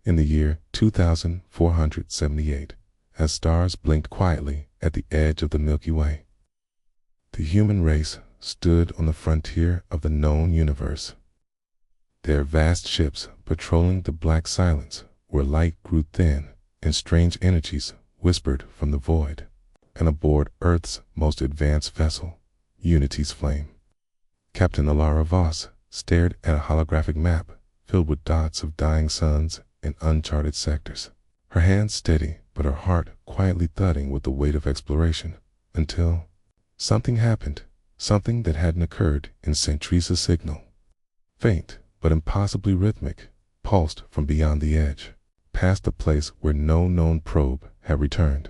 in the year 2478, as stars blinked quietly at the edge of the Milky Way. The human race stood on the frontier of the known universe. Their vast ships patrolling the black silence where light grew thin and strange energies whispered from the void. And aboard Earth's most advanced vessel, Unity's Flame, Captain Alara Voss stared at a holographic map filled with dots of dying suns and uncharted sectors. Her hands steady, but her heart quietly thudding with the weight of exploration, until something happened, something that hadn't occurred in Centrisa's signal. Faint, but impossibly rhythmic, pulsed from beyond the edge, past the place where no known probe had returned.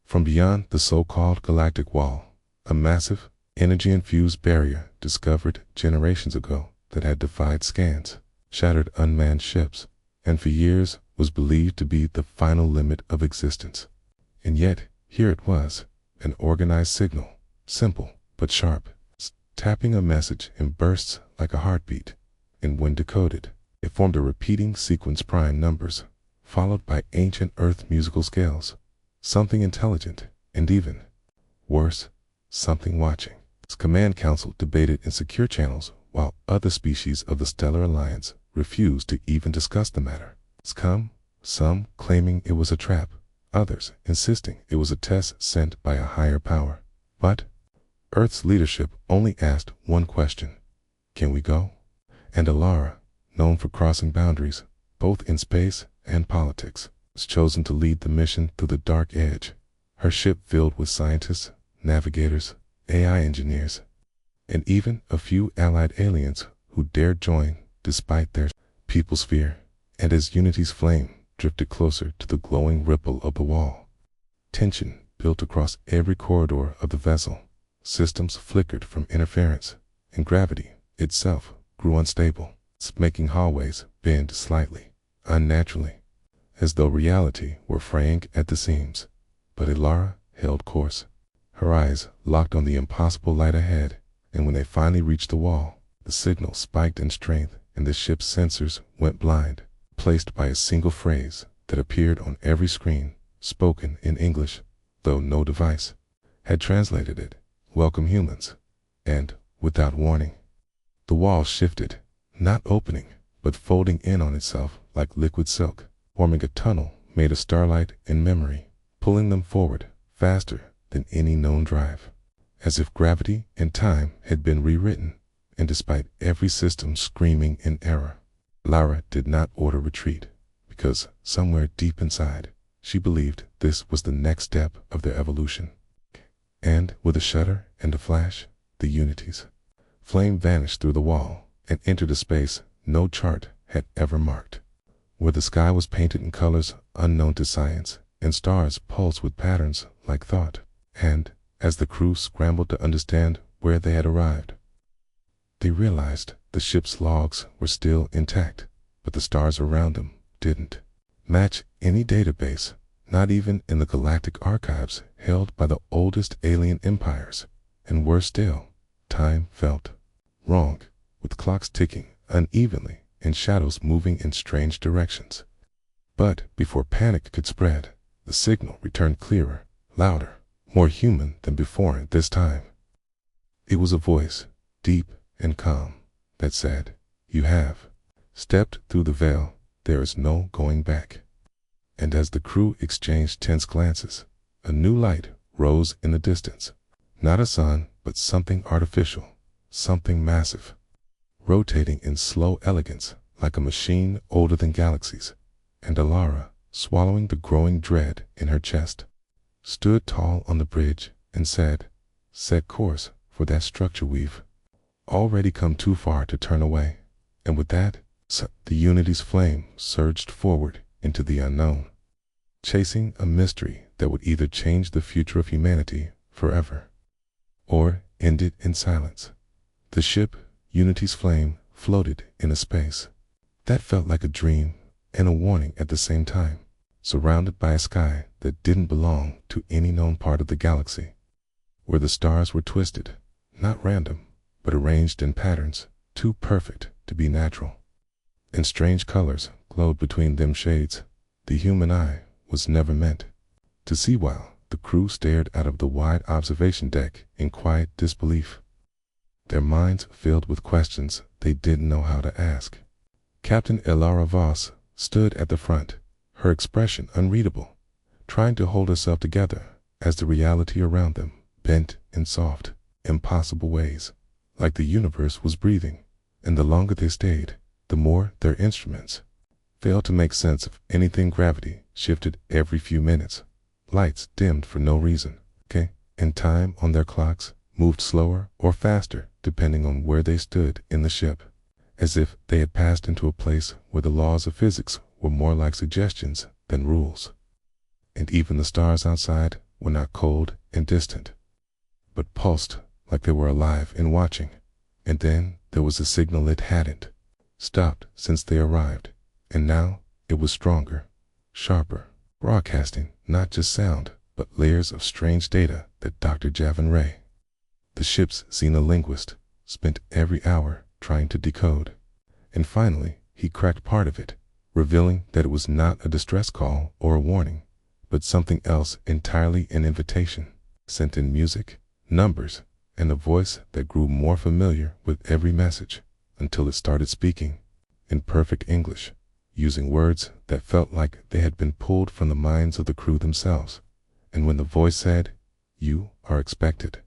From beyond the so-called Galactic Wall, a massive, energy-infused barrier discovered generations ago that had defied scans, shattered unmanned ships, and for years was believed to be the final limit of existence. And yet, here it was, an organized signal, simple but sharp, tapping a message in bursts like a heartbeat. And when decoded, it formed a repeating sequence prime numbers, followed by ancient Earth musical scales. Something intelligent, and even worse, something watching. Its command council debated in secure channels, while other species of the Stellar Alliance refused to even discuss the matter. Some claiming it was a trap, others insisting it was a test sent by a higher power. But Earth's leadership only asked one question: can we go? And Alara, known for crossing boundaries, both in space and politics, was chosen to lead the mission through the dark edge, her ship filled with scientists, navigators, AI engineers, and even a few allied aliens who dared join despite their people's fear. And as Unity's Flame drifted closer to the glowing ripple of the wall, tension built across every corridor of the vessel. Systems flickered from interference, and gravity itself grew unstable, making hallways bend slightly, unnaturally, as though reality were fraying at the seams. But Alara held course, her eyes locked on the impossible light ahead, and when they finally reached the wall, the signal spiked in strength and the ship's sensors went blind, placed by a single phrase that appeared on every screen, spoken in English, though no device had translated it. Welcome, humans. And, without warning, the wall shifted, not opening, but folding in on itself like liquid silk, forming a tunnel made of starlight and memory, pulling them forward faster than any known drive, as if gravity and time had been rewritten. And despite every system screaming in error, Lara did not order retreat, because somewhere deep inside, she believed this was the next step of their evolution. And with a shudder and a flash, the Unity's Flame vanished through the wall and entered a space no chart had ever marked, where the sky was painted in colors unknown to science, and stars pulsed with patterns like thought. And, as the crew scrambled to understand where they had arrived, they realized the ship's logs were still intact, but the stars around them didn't match any database, not even in the galactic archives held by the oldest alien empires. And worse still, time felt wrong, with clocks ticking unevenly and shadows moving in strange directions. But before panic could spread, the signal returned clearer, louder, more human than before this time. It was a voice, deep and calm, that said, "You have stepped through the veil. There is no going back." And as the crew exchanged tense glances, a new light rose in the distance. Not a sun, but something artificial, something massive, rotating in slow elegance like a machine older than galaxies. And Alara, swallowing the growing dread in her chest, stood tall on the bridge and said, "Set course for that structure we've already come too far to turn away." And with that, the Unity's Flame surged forward into the unknown, chasing a mystery that would either change the future of humanity forever, or end it in silence. The ship, Unity's Flame, floated in a space that felt like a dream and a warning at the same time, surrounded by a sky that didn't belong to any known part of the galaxy, where the stars were twisted, not random, but arranged in patterns too perfect to be natural, and strange colors glowed between them shades the human eye was never meant to see, while the crew stared out of the wide observation deck in quiet disbelief, their minds filled with questions they didn't know how to ask. Captain Ilara Voss stood at the front, her expression unreadable, trying to hold herself together as the reality around them bent in soft, impossible ways, like the universe was breathing, and the longer they stayed, the more their instruments failed to make sense of anything. Gravity shifted every few minutes, lights dimmed for no reason, and time on their clocks moved slower or faster depending on where they stood in the ship, as if they had passed into a place where the laws of physics were more like suggestions than rules. And even the stars outside were not cold and distant, but pulsed like they were alive and watching. And then there was a signal it hadn't stopped since they arrived, and now it was stronger, sharper, broadcasting not just sound, but layers of strange data that Dr. Javin Ray, the ship's xenolinguist, spent every hour trying to decode. And finally, he cracked part of it, revealing that it was not a distress call or a warning, but something else entirely: an invitation, sent in music, numbers, and a voice that grew more familiar with every message, until it started speaking in perfect English, using words that felt like they had been pulled from the minds of the crew themselves. And when the voice said, "You are expected,"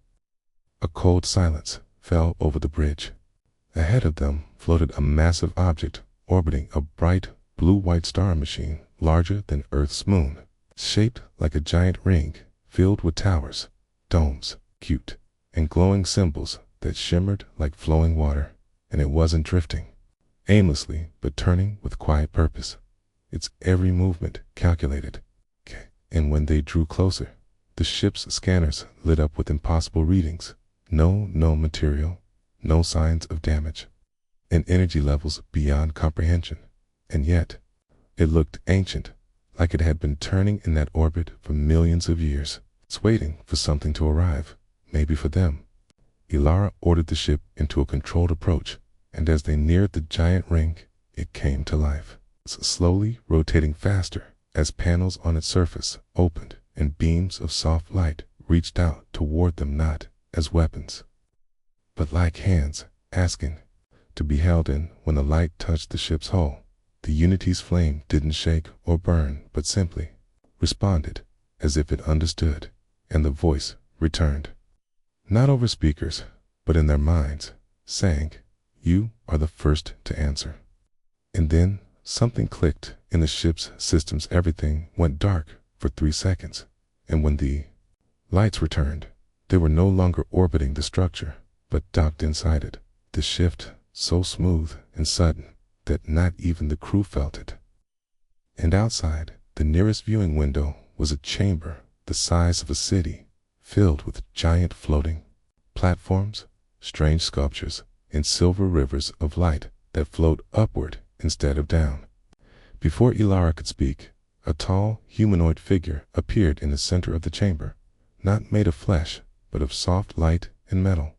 a cold silence fell over the bridge. Ahead of them floated a massive object orbiting a bright blue-white star machine larger than Earth's moon, shaped like a giant ring filled with towers, domes, cute, and glowing symbols that shimmered like flowing water. And it wasn't drifting aimlessly, but turning with quiet purpose, its every movement calculated. And when they drew closer, the ship's scanners lit up with impossible readings. No material, no signs of damage, and energy levels beyond comprehension. And yet, it looked ancient, like it had been turning in that orbit for millions of years. It's waiting for something to arrive, maybe for them. Ilara ordered the ship into a controlled approach, and as they neared the giant ring, it came to life, slowly rotating faster as panels on its surface opened and beams of soft light reached out toward them, not as weapons, but like hands asking to be held in. When the light touched the ship's hull, the Unity's flame didn't shake or burn, but simply responded as if it understood, and the voice returned, not over speakers, but in their minds, saying, "You are the first to answer." And then something clicked in the ship's systems. Everything went dark for 3 seconds, and when the lights returned, they were no longer orbiting the structure, but docked inside it. The shift so smooth and sudden that not even the crew felt it. And outside, the nearest viewing window was a chamber the size of a city, filled with giant floating platforms, strange sculptures, and silver rivers of light that flowed upward instead of down. Before Ilara could speak, a tall humanoid figure appeared in the center of the chamber, not made of flesh, but of soft light and metal,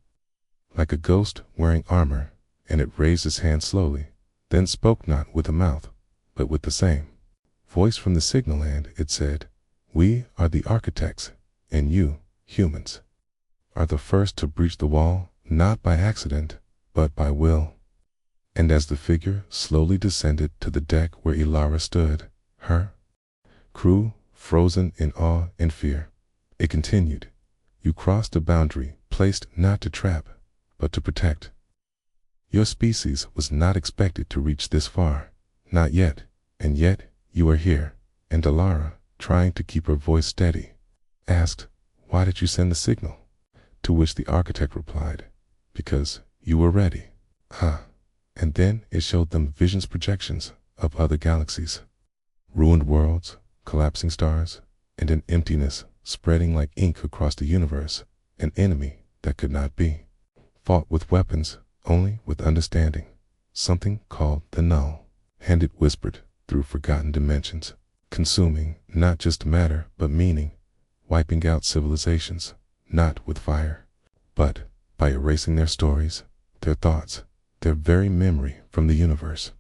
like a ghost wearing armor. And it raised its hand slowly, then spoke not with a mouth, but with the same voice from the signal land. It said, "We are the architects, and you, humans, are the first to breach the wall, not by accident, but by will." And as the figure slowly descended to the deck where Ilara stood, her crew frozen in awe and fear, it continued, "You crossed a boundary placed not to trap, but to protect. Your species was not expected to reach this far, not yet, and yet you are here." And Ilara, trying to keep her voice steady, asked, "Why did you send the signal?" To which the architect replied, "Because you were ready." And then it showed them visions, projections of other galaxies, ruined worlds, collapsing stars, and an emptiness spreading like ink across the universe, an enemy that could not be fought with weapons, only with understanding, something called the Null, and it whispered through forgotten dimensions, consuming not just matter but meaning, wiping out civilizations, not with fire, but by erasing their stories, their thoughts, their very memory from the universe.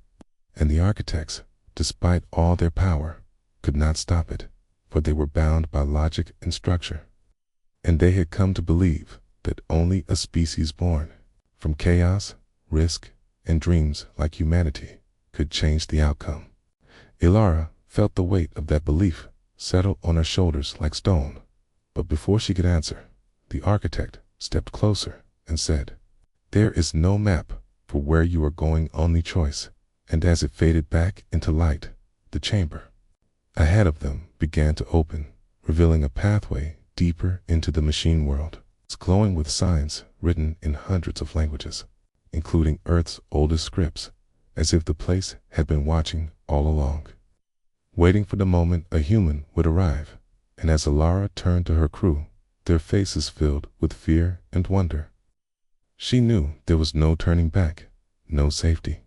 And the architects despite all their power, could not stop it, for they were bound by logic and structure. And they had come to believe that only a species born from chaos, risk, and dreams like humanity could change the outcome. Ilara felt the weight of that belief settle on her shoulders like stone, but before she could answer, the architect stepped closer and said, "There is no map for where you are going, only choice." And as it faded back into light, the chamber ahead of them began to open, revealing a pathway deeper into the machine world. It's glowing with signs written in hundreds of languages, including Earth's oldest scripts, as if the place had been watching all along, waiting for the moment a human would arrive. And as Ilara turned to her crew, their faces filled with fear and wonder. She knew there was no turning back, no safety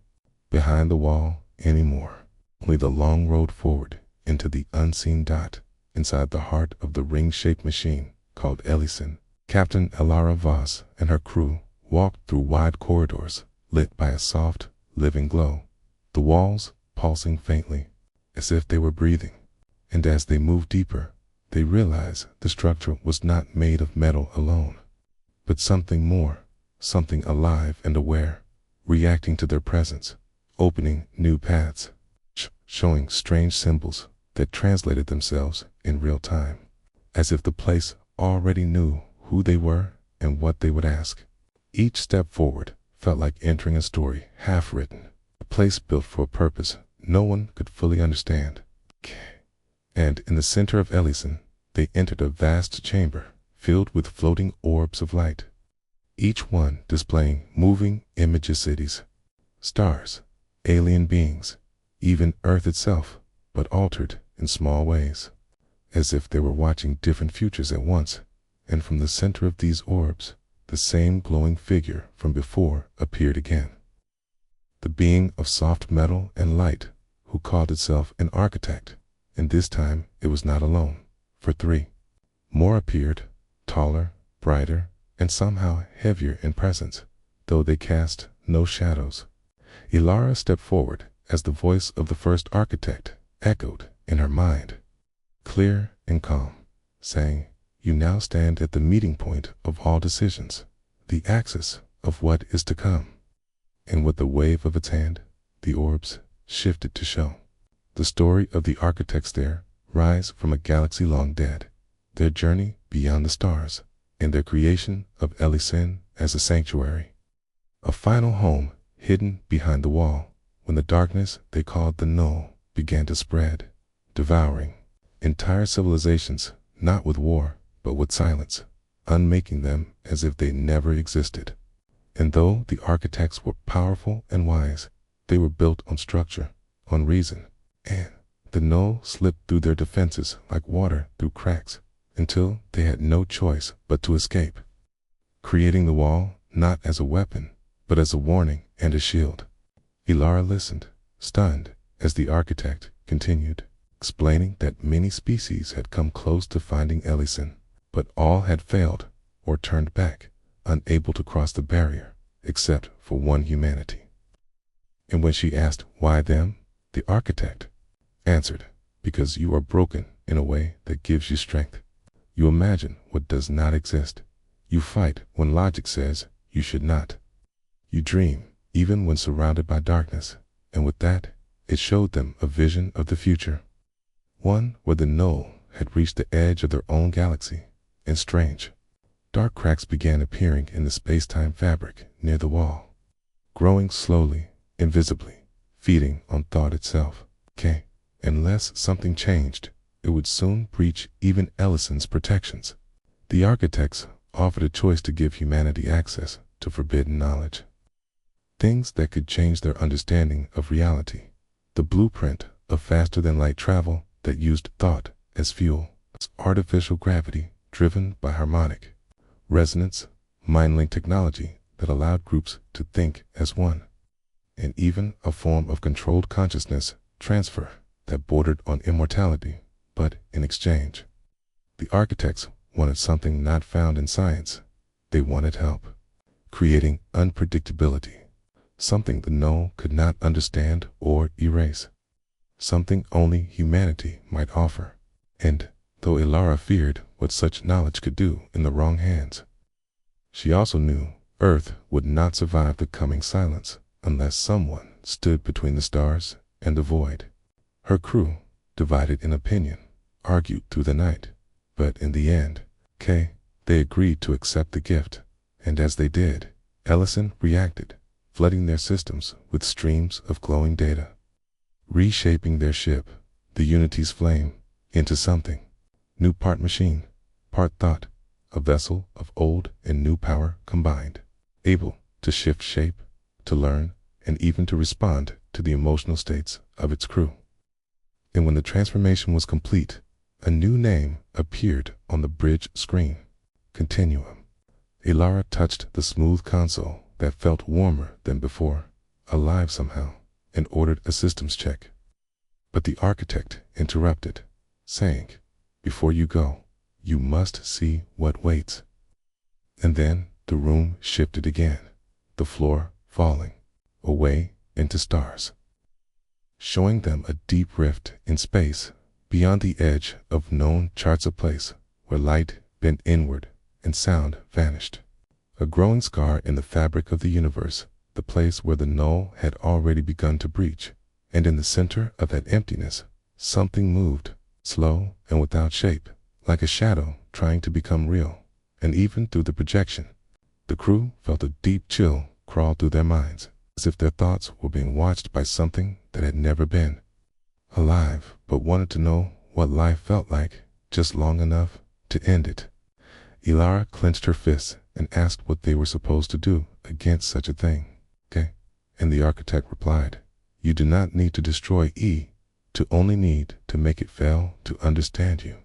behind the wall anymore, only the long road forward into the unseen dot inside the heart of the ring-shaped machine called Ellison. Captain Ilara Voss and her crew walked through wide corridors lit by a soft, living glow, the walls pulsing faintly as if they were breathing. And as they moved deeper, they realized the structure was not made of metal alone, but something more, something alive and aware, reacting to their presence, opening new paths, showing strange symbols that translated themselves in real time, as if the place already knew who they were and what they would ask. Each step forward felt like entering a story half-written, a place built for a purpose no one could fully understand. And in the center of Ellison, they entered a vast chamber filled with floating orbs of light, each one displaying moving images, cities, stars, alien beings, even Earth itself, but altered in small ways, as if they were watching different futures at once. And from the center of these orbs, the same glowing figure from before appeared again. The being of soft metal and light, who called itself an architect. And this time it was not alone, for three more appeared, taller, brighter, and somehow heavier in presence, though they cast no shadows. Ilara stepped forward as the voice of the first architect echoed in her mind, clear and calm, saying, "You now stand at the meeting point of all decisions, the axis of what is to come." And with the wave of its hand, the orbs shifted to show the story of the architects there rise from a galaxy long dead, their journey beyond the stars, and their creation of Ellison as a sanctuary, a final home hidden behind the wall when the darkness they called the Null began to spread, devouring entire civilizations, not with war, but with silence, unmaking them as if they never existed. And though the architects were powerful and wise, they were built on structure, on reason, and the Null slipped through their defenses like water through cracks until they had no choice but to escape, creating the wall not as a weapon, but as a warning and a shield. Ilara listened, stunned, as the architect continued, explaining that many species had come close to finding Ellison, but all had failed or turned back, unable to cross the barrier, except for one, humanity. And when she asked why them, the architect answered, "Because you are broken in a way that gives you strength. You imagine what does not exist. You fight when logic says you should not. You dream even when surrounded by darkness." And with that, it showed them a vision of the future, one where the Null had reached the edge of their own galaxy, and strange, dark cracks began appearing in the space-time fabric near the wall, growing slowly, invisibly, feeding on thought itself. Unless something changed, it would soon breach even Ellison's protections. The architects offered a choice to give humanity access to forbidden knowledge, things that could change their understanding of reality, the blueprint of faster-than-light travel that used thought as fuel, artificial gravity driven by harmonic resonance, mind-link technology that allowed groups to think as one, and even a form of controlled consciousness transfer that bordered on immortality. But in exchange, the architects wanted something not found in science. They wanted help, creating unpredictability, something the Null could not understand or erase. something only humanity might offer. And though Ilara feared what such knowledge could do in the wrong hands, she also knew Earth would not survive the coming silence unless someone stood between the stars and the void. Her crew, divided in opinion, argued through the night, but in the end, they agreed to accept the gift, and as they did, Ellison reacted, flooding their systems with streams of glowing data, reshaping their ship, the Unity's flame, into something new, part machine, part thought, a vessel of old and new power combined, able to shift shape, to learn, and even to respond to the emotional states of its crew. And when the transformation was complete, a new name appeared on the bridge screen: Continuum. Ilara touched the smooth console that felt warmer than before, alive somehow, and ordered a systems check. But the architect interrupted, saying, "Before you go, you must see what waits." And then the room shifted again, the floor falling away into stars, showing them a deep rift in space beyond the edge of known charts, a place where light bent inward and sound vanished. A growing scar in the fabric of the universe, the place where the null had already begun to breach. And in the center of that emptiness, something moved, slow and without shape, like a shadow trying to become real. And even through the projection, the crew felt a deep chill crawl through their minds, as if their thoughts were being watched by something that had never been alive, but wanted to know what life felt like just long enough to end it. Ilara clenched her fists and asked what they were supposed to do against such a thing. And the architect replied, "You do not need to destroy E, to only need to make it fail to understand you."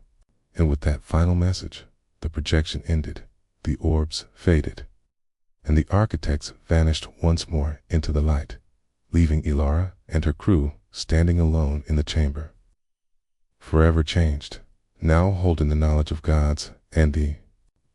And with that final message, the projection ended, the orbs faded, and the architects vanished once more into the light, leaving Ilara and her crew standing alone in the chamber, forever changed, now holding the knowledge of gods and the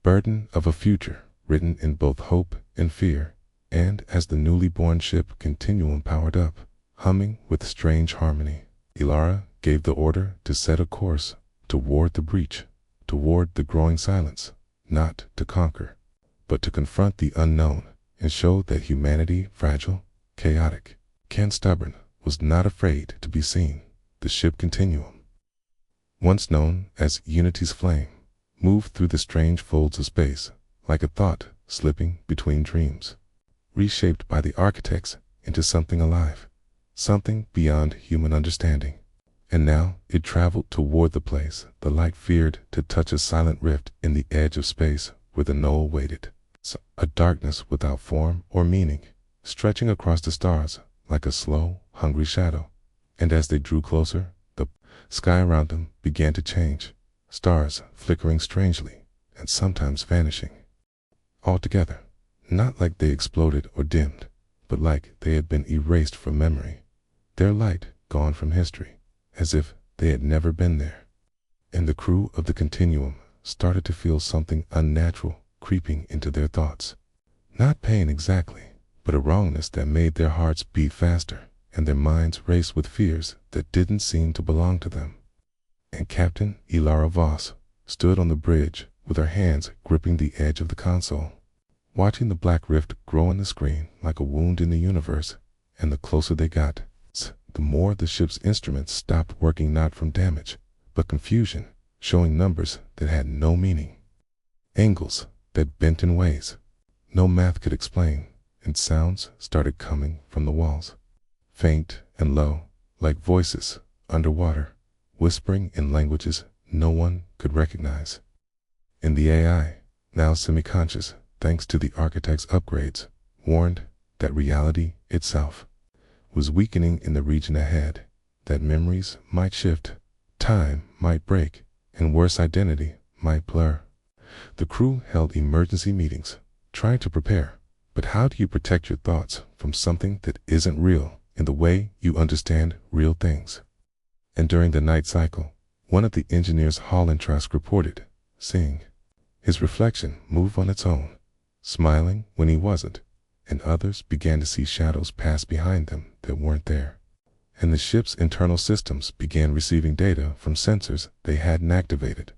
burden of a future written in both hope and fear. And as the newly born ship Continuum powered up, humming with strange harmony, Ilara gave the order to set a course toward the breach, toward the growing silence, not to conquer, but to confront the unknown and show that humanity, fragile, chaotic, and stubborn, was not afraid to be seen. The ship Continuum, once known as Unity's flame, moved through the strange folds of space like a thought slipping between dreams, reshaped by the architects into something alive, something beyond human understanding. And now it traveled toward the place the light feared to touch, a silent rift in the edge of space where the null waited, a darkness without form or meaning, stretching across the stars like a slow, hungry shadow. And as they drew closer, the sky around them began to change, stars flickering strangely and sometimes vanishing altogether. Not like they exploded or dimmed, but like they had been erased from memory, their light gone from history, as if they had never been there. And the crew of the Continuum started to feel something unnatural creeping into their thoughts. Not pain exactly, but a wrongness that made their hearts beat faster and their minds race with fears that didn't seem to belong to them. And Captain Ilara Voss stood on the bridge with her hands gripping the edge of the console, watching the black rift grow on the screen like a wound in the universe. And the closer they got, the more the ship's instruments stopped working, not from damage, but confusion, showing numbers that had no meaning, angles that bent in ways no math could explain, and sounds started coming from the walls, faint and low, like voices underwater, whispering in languages no one could recognize. And the AI, now semi-conscious thanks to the architect's upgrades, warned that reality itself was weakening in the region ahead, that memories might shift, time might break, and worse, identity might blur. The crew held emergency meetings, trying to prepare. But how do you protect your thoughts from something that isn't real in the way you understand real things? And during the night cycle, one of the engineers Hollentrask reported seeing his reflection move on its own, smiling when he wasn't, and others began to see shadows pass behind them that weren't there. and the ship's internal systems began receiving data from sensors they hadn't activated,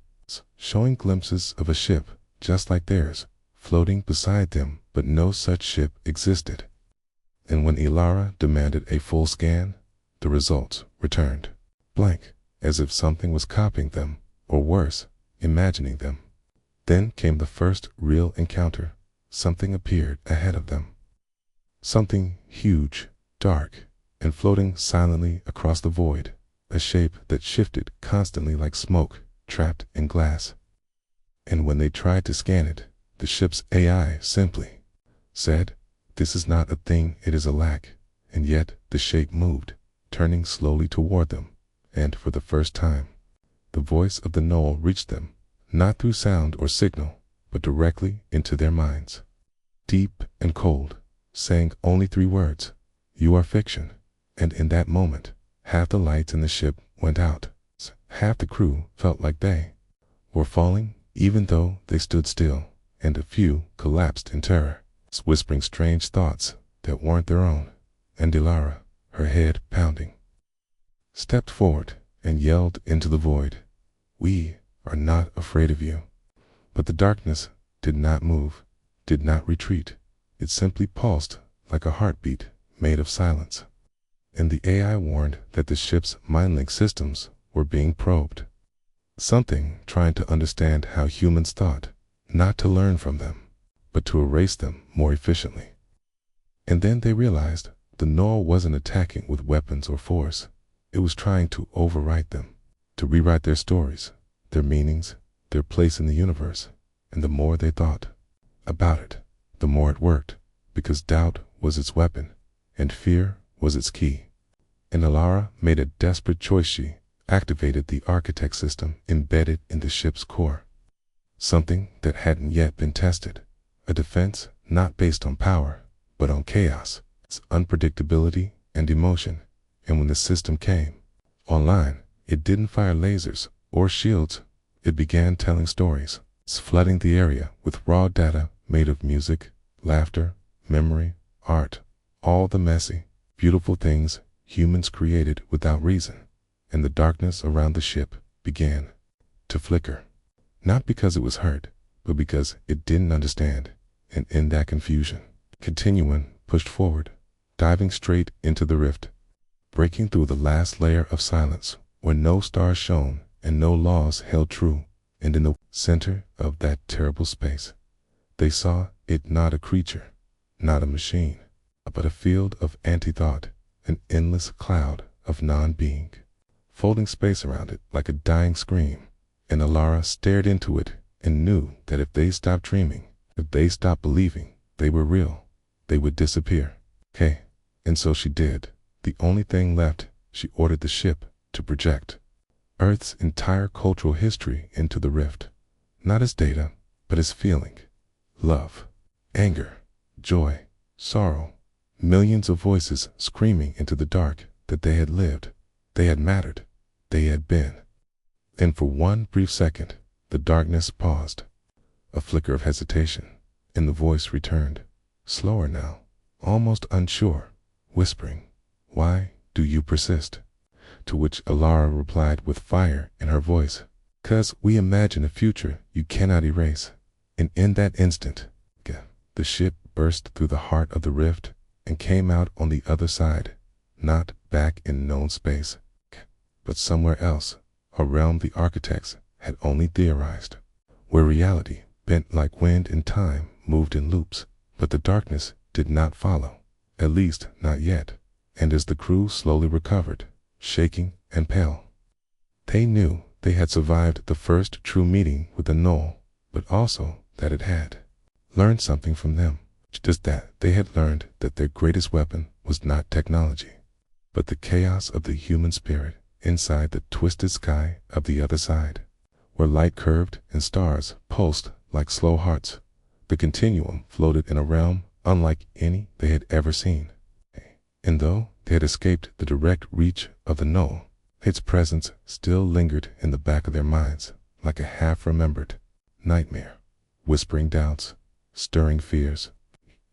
showing glimpses of a ship just like theirs, floating beside them, but no such ship existed. And when Ilara demanded a full scan, the results returned blank, as if something was copying them, or worse, imagining them. Then came the first real encounter. Something appeared ahead of them. Something huge, dark, and floating silently across the void, a shape that shifted constantly like smoke trapped in glass. And when they tried to scan it, the ship's AI simply said, "This is not a thing, it is a lack." And yet the shape moved, turning slowly toward them, and for the first time, the voice of the knoll reached them, not through sound or signal, but directly into their minds. Deep and cold, saying only 3 words, "You are fiction." And in that moment, half the lights in the ship went out. Half the crew felt like they were falling, even though they stood still, and a few collapsed in terror, whispering strange thoughts that weren't their own. And Ilara, her head pounding, stepped forward and yelled into the void, "We are not afraid of you." But the darkness did not move, did not retreat. It simply pulsed like a heartbeat made of silence. And the AI warned that the ship's mind-link systems were being probed. Something trying to understand how humans thought, not to learn from them, but to erase them more efficiently. And then they realized the Null wasn't attacking with weapons or force. It was trying to overwrite them, to rewrite their stories, their meanings, their place in the universe. And the more they thought about it, the more it worked, because doubt was its weapon, and fear was its key. And Ilara made a desperate choice. She activated the architect system embedded in the ship's core. Something that hadn't yet been tested. A defense not based on power, but on chaos, its unpredictability and emotion. And when the system came online, it didn't fire lasers or shields. It began telling stories, flooding the area with raw data made of music, laughter, memory, art, all the messy, beautiful things humans created without reason. And the darkness around the ship began to flicker. Not because it was hurt, but because it didn't understand. And in that confusion, Continuum pushed forward, diving straight into the rift, breaking through the last layer of silence where no stars shone and no laws held true. And in the center of that terrible space, they saw it not a creature, not a machine, but a field of anti-thought, an endless cloud of non-being, folding space around it like a dying scream. And Ilara stared into it and knew that if they stopped dreaming, if they stopped believing they were real, they would disappear. Okay, and so she did. The only thing left, she ordered the ship to project Earth's entire cultural history into the rift, not as data, but as feeling. Love, anger, joy, sorrow, millions of voices screaming into the dark that they had lived, they had mattered, they had been. And for one brief second, the darkness paused. A flicker of hesitation, and the voice returned, slower now, almost unsure, whispering, "Why do you persist?" To which Ilara replied with fire in her voice, "'Cause we imagine a future you cannot erase." And in that instant, the ship burst through the heart of the rift and came out on the other side, not back in known space, but somewhere else, a realm the architects had only theorized, where reality, bent like wind and time, moved in loops. But the darkness did not follow, at least not yet. And as the crew slowly recovered, shaking and pale, they knew they had survived the first true meeting with the Null, but also that it had learned something from them. Just that they had learned that their greatest weapon was not technology, but the chaos of the human spirit inside the twisted sky of the other side, where light curved and stars pulsed like slow hearts. The continuum floated in a realm unlike any they had ever seen. And though they had escaped the direct reach of the Null, its presence still lingered in the back of their minds like a half-remembered nightmare, whispering doubts, stirring fears.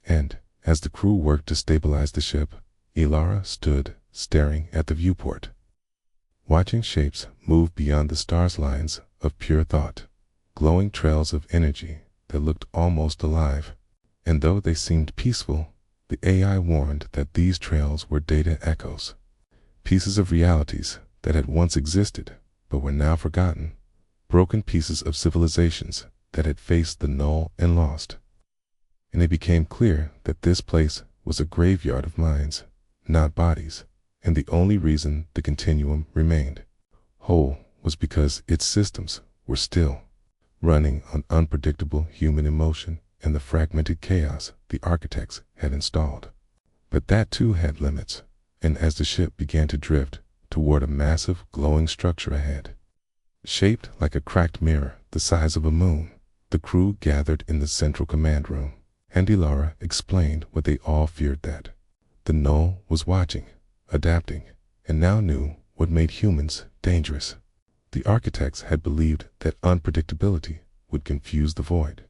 And as the crew worked to stabilize the ship, Ilara stood staring at the viewport, watching shapes move beyond the stars' lines of pure thought, glowing trails of energy that looked almost alive. And though they seemed peaceful, the AI warned that these trails were data echoes, pieces of realities that had once existed but were now forgotten, broken pieces of civilizations that had faced the null and lost. And it became clear that this place was a graveyard of minds, not bodies, and the only reason the continuum remained whole was because its systems were still running on unpredictable human emotion and the fragmented chaos the architects had installed. But that too had limits, and as the ship began to drift toward a massive glowing structure ahead, shaped like a cracked mirror the size of a moon, the crew gathered in the central command room, and Ilara explained what they all feared, that the null was watching, adapting, and now knew what made humans dangerous. The architects had believed that unpredictability would confuse the void.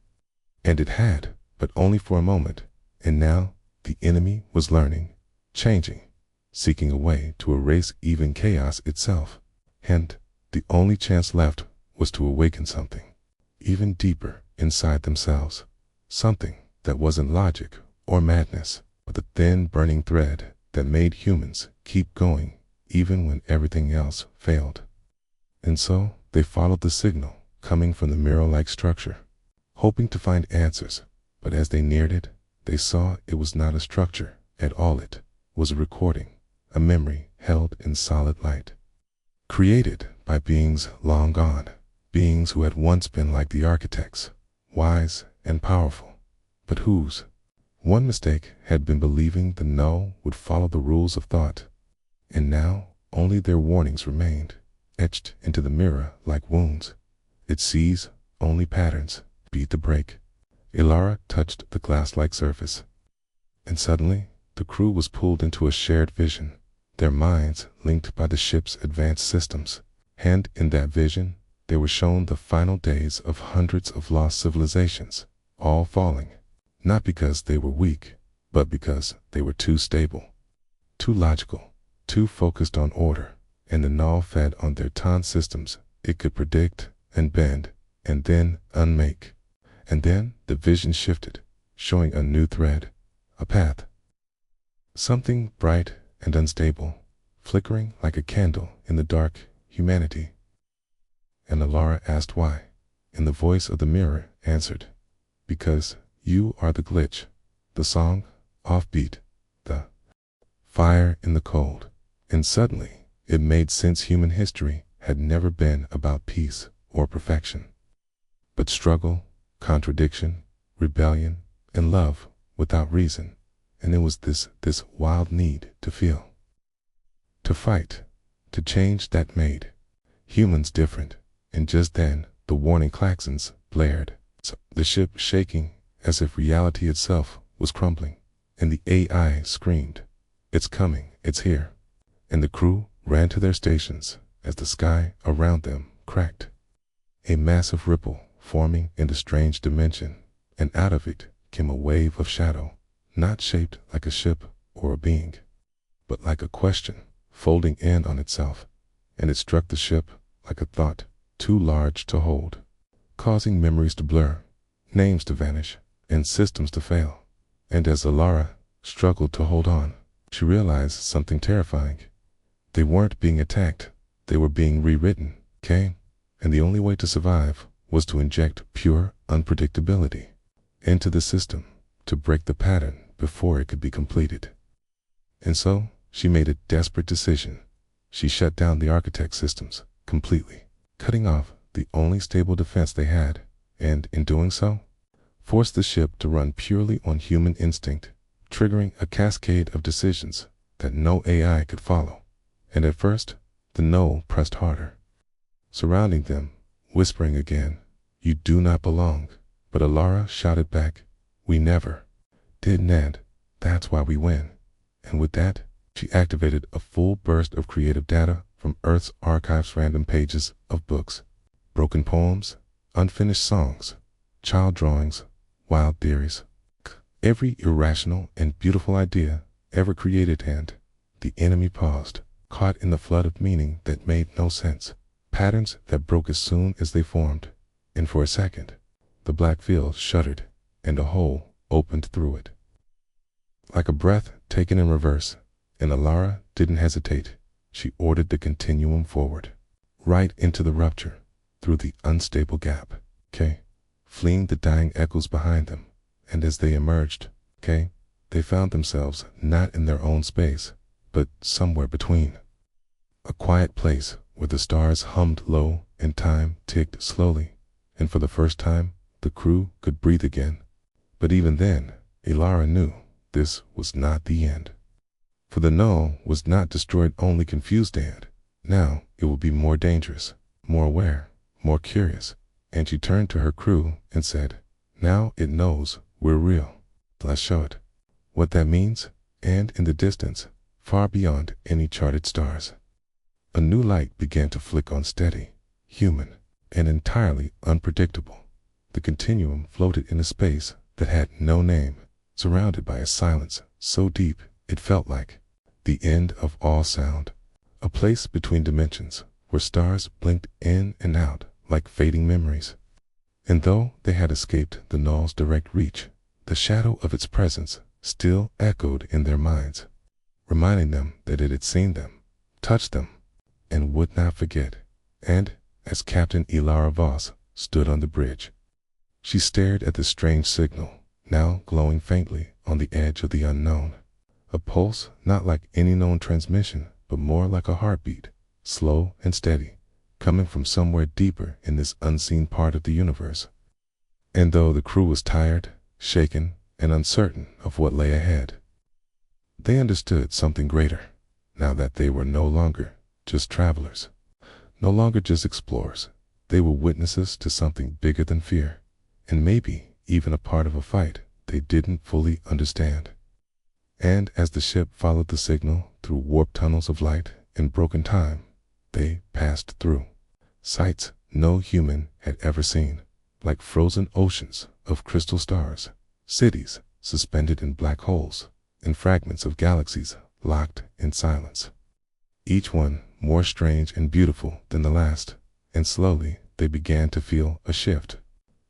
And it had, but only for a moment, and now the enemy was learning, changing, seeking a way to erase even chaos itself. And the only chance left was to awaken something even deeper inside themselves, something that wasn't logic or madness, but the thin burning thread that made humans keep going even when everything else failed. And so they followed the signal coming from the mirror-like structure, hoping to find answers, but as they neared it, they saw it was not a structure at all. It was a recording, a memory held in solid light, created by beings long gone, beings who had once been like the architects, wise and powerful, but whose one mistake had been believing the null would follow the rules of thought. And now only their warnings remained, etched into the mirror like wounds. It sees only patterns, beat the break. Ilara touched the glass-like surface, and suddenly the crew was pulled into a shared vision, their minds linked by the ship's advanced systems. And in that vision, they were shown the final days of hundreds of lost civilizations, all falling, not because they were weak, but because they were too stable, too logical, too focused on order, and the null fed on their Tan systems. It could predict and bend and then unmake. And then the vision shifted, showing a new thread, a path, something bright and unstable, flickering like a candle in the dark humanity. And Ilara asked why, and the voice of the mirror answered, because you are the glitch, the song, offbeat, the fire in the cold. And suddenly it made sense. Human history had never been about peace or perfection, but struggle, contradiction, rebellion, and love without reason. And it was this wild need to feel, to fight, to change that made humans different. And just then the warning klaxons blared, the ship shaking as if reality itself was crumbling, and the AI screamed, "It's coming, it's here." And the crew ran to their stations as the sky around them cracked, a massive ripple forming in the strange dimension, and out of it came a wave of shadow, not shaped like a ship or a being, but like a question folding in on itself. And it struck the ship like a thought too large to hold, causing memories to blur, names to vanish, and systems to fail. And as Ilara struggled to hold on, she realized something terrifying. They weren't being attacked, they were being rewritten, okay? And the only way to survive was to inject pure unpredictability into the system, to break the pattern before it could be completed. And so she made a desperate decision. She shut down the architect systems completely, cutting off the only stable defense they had, and in doing so, forced the ship to run purely on human instinct, triggering a cascade of decisions that no AI could follow. And at first, the null pressed harder, surrounding them, whispering again, "You do not belong." But Ilara shouted back, "We never did, and that's why we win." And with that, she activated a full burst of creative data from Earth's archives, random pages of books, broken poems, unfinished songs, child drawings, wild theories, every irrational and beautiful idea ever created. And The enemy paused, caught in the flood of meaning that made no sense. Patterns that broke as soon as they formed. And for a second, the black field shuddered, and a hole opened through it. Like a breath taken in reverse, and Alara didn't hesitate. She ordered the continuum forward, right into the rupture, through the unstable gap, fleeing the dying echoes behind them. And as they emerged, they found themselves not in their own space, but somewhere between. A quiet place where the stars hummed low and time ticked slowly, and for the first time, the crew could breathe again. But even then, Alara knew this was not the end. For the null was not destroyed, only confused, and now it would be more dangerous, more aware, more curious. And she turned to her crew and said, "Now it knows we're real. Let's show it." What that means, and in the distance, far beyond any charted stars, a new light began to flick on, steady, human, and entirely unpredictable. The continuum floated in a space that had no name, surrounded by a silence so deep it felt like the end of all sound, a place between dimensions where stars blinked in and out like fading memories. And though they had escaped the null's direct reach, the shadow of its presence still echoed in their minds, reminding them that it had seen them, touched them, and would not forget. And as Captain Alara Voss stood on the bridge, she stared at the strange signal, now glowing faintly on the edge of the unknown. A pulse not like any known transmission, but more like a heartbeat, slow and steady, coming from somewhere deeper in this unseen part of the universe. And though the crew was tired, shaken, and uncertain of what lay ahead, they understood something greater, now that they were no longer just travelers, no longer just explorers. They were witnesses to something bigger than fear, and maybe even a part of a fight they didn't fully understand. And as the ship followed the signal through warped tunnels of light and broken time, they passed through sights no human had ever seen, like frozen oceans of crystal stars, cities suspended in black holes, and fragments of galaxies locked in silence, each one more strange and beautiful than the last. And slowly they began to feel a shift,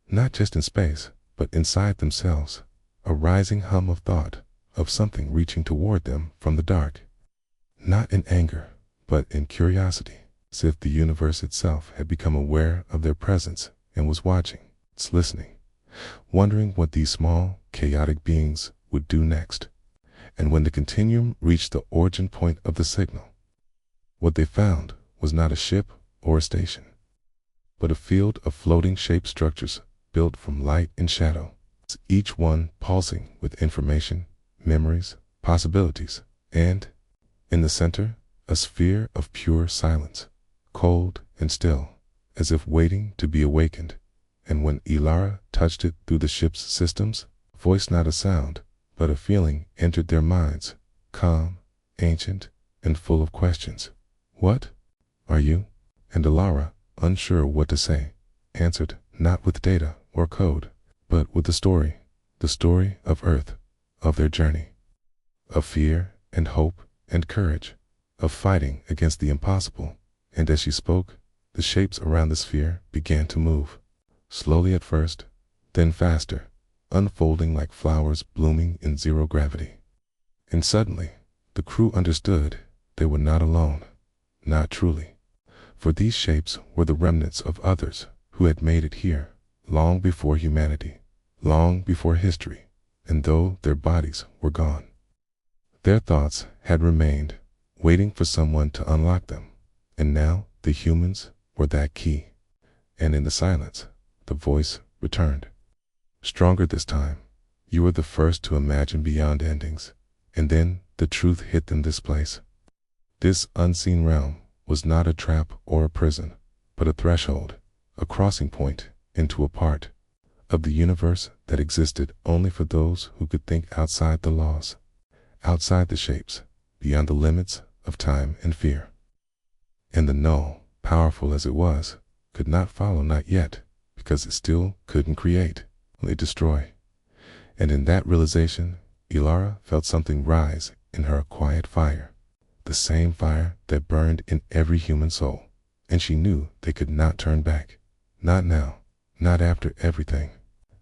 not just in space, but inside themselves, a rising hum of thought, of something reaching toward them from the dark, not in anger, but in curiosity, as if the universe itself had become aware of their presence and was watching, listening, wondering what these small, chaotic beings would do next. And when the continuum reached the origin point of the signal, what they found was not a ship or a station, but a field of floating shaped structures built from light and shadow, each one pulsing with information, memories, possibilities, and, in the center, a sphere of pure silence, cold and still, as if waiting to be awakened. And when Alara touched it through the ship's systems, voice not a sound, but a feeling entered their minds, calm, ancient, and full of questions. "What are you?" And Alara, unsure what to say, answered not with data or code, but with the story of Earth, of their journey, of fear and hope and courage, of fighting against the impossible. And as she spoke, the shapes around the sphere began to move, slowly at first, then faster, unfolding like flowers blooming in zero gravity. And suddenly, the crew understood they were not alone, not truly, for these shapes were the remnants of others who had made it here, long before humanity, long before history. And though their bodies were gone, their thoughts had remained, waiting for someone to unlock them. And now the humans were that key. And in the silence, the voice returned, stronger this time. "You were the first to imagine beyond endings." And then the truth hit them. This place, this unseen realm, was not a trap or a prison, but a threshold, a crossing point into a part of the universe that existed only for those who could think outside the laws, outside the shapes, beyond the limits of time and fear. And the null, powerful as it was, could not follow, not yet, because it still couldn't create, only destroy. And in that realization, Alara felt something rise in her, a quiet fire, the same fire that burned in every human soul. And she knew they could not turn back. Not now, not after everything.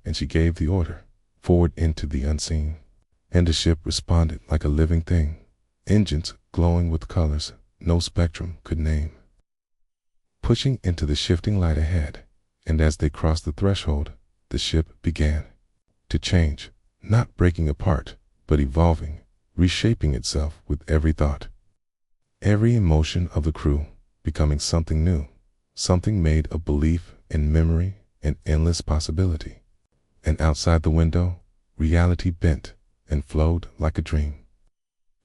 And she gave the order, forward into the unseen. And the ship responded like a living thing, engines glowing with colors no spectrum could name. Pushing into the shifting light ahead, and as they crossed the threshold, the ship began to change, not breaking apart, but evolving, reshaping itself with every thought. Every emotion of the crew becoming something new, something made of belief and memory and endless possibility. And outside the window, reality bent and flowed like a dream,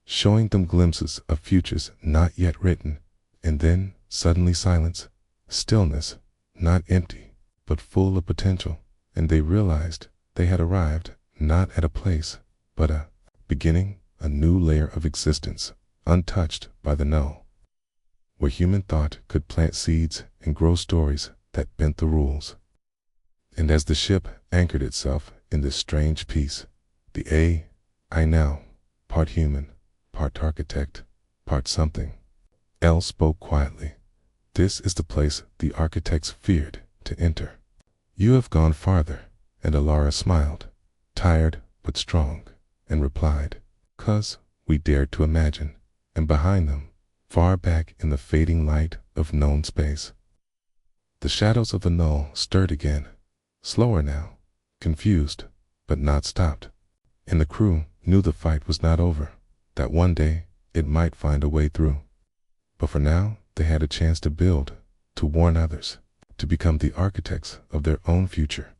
showing them glimpses of futures not yet written. And then suddenly silence, stillness, not empty, but full of potential. And they realized they had arrived not at a place, but a beginning, a new layer of existence, untouched by the null, where human thought could plant seeds and grow stories that bent the rules. And as the ship anchored itself in this strange peace, the I now, part human, part architect, part something else, spoke quietly. This is the place the architects feared to enter. You have gone farther. And Alara smiled, tired but strong, and replied, "'Cause we dared to imagine." And behind them, far back in the fading light of known space, the shadows of the null stirred again, slower now, confused, but not stopped. And the crew knew the fight was not over, that one day it might find a way through. But for now, they had a chance to build, to warn others, to become the architects of their own future,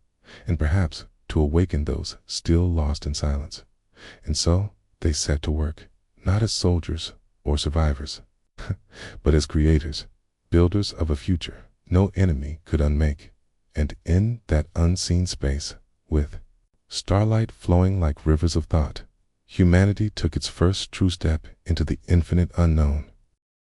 and perhaps to awaken those still lost in silence. And so they set to work, not as soldiers or survivors, but as creators, builders of a future no enemy could unmake. And in that unseen space, with starlight flowing like rivers of thought, humanity took its first true step into the infinite unknown.